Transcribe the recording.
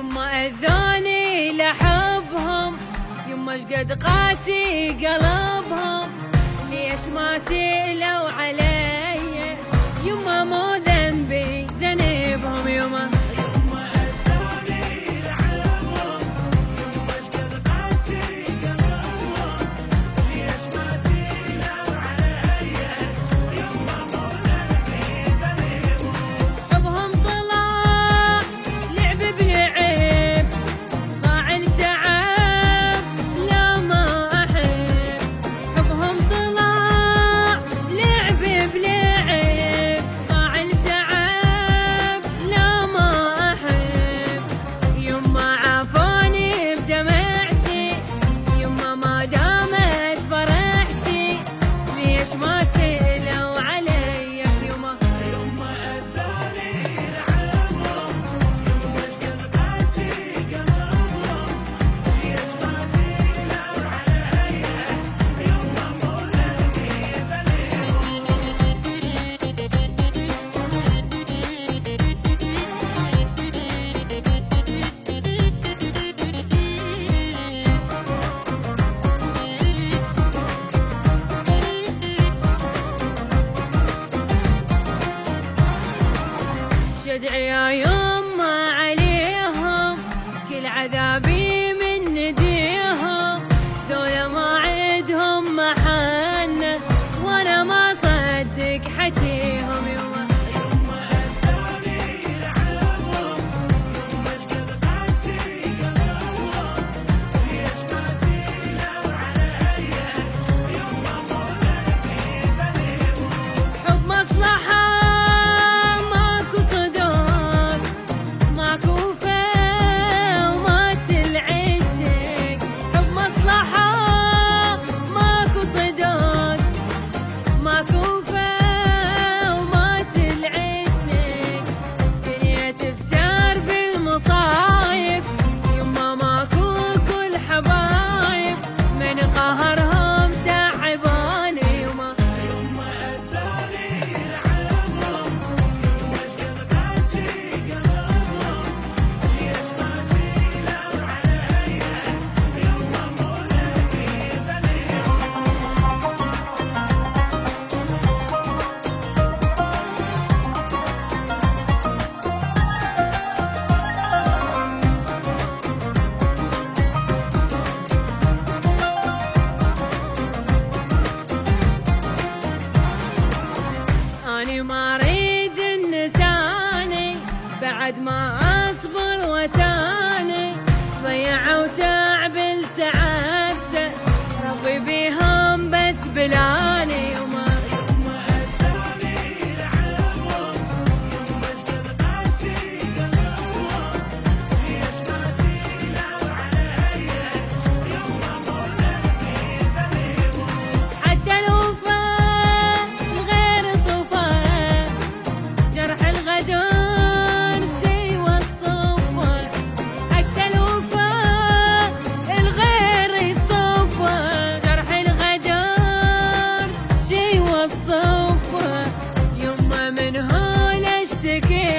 يما اذوني لحبهم، يما شقد قاسي قلبهم، ليش ما سئلوا علي؟ يما مو ذنبي ذنبهم. يما ما سئلوا علي. يما أذوني لحبهم، يما شقد قاسي قلبهم، ليش ما سئلوا علي؟ يما مو ذنبي ذنبهم. شدعي يا يما عليهم، كل عذابي من نديهم، ذولا ما عندهم محنة وانا ما صدق حكيهم. يما أذوني لحبهم، يما شقد قاسي قلبهم، ليش ما سئلوا علي؟ يما مو ذنبي ذنبهم. حب مصلحة أنا ما أريد النساني بعد ما أصبر وتاني، ضيعوا تعب تعبته ربي بيهم بس بلاني. يما أذوني لحبهم، يما شقد قاسي قلبهم، ليش ما سئلوا علي؟ يما مو ذنبي ذنبهم. حتى الوفاء الغير صفا، جرح الغدر شي والصفا، حتى الوفاء الغير صفا، جرح الغدر شي والصفا. يما من هون اشتكي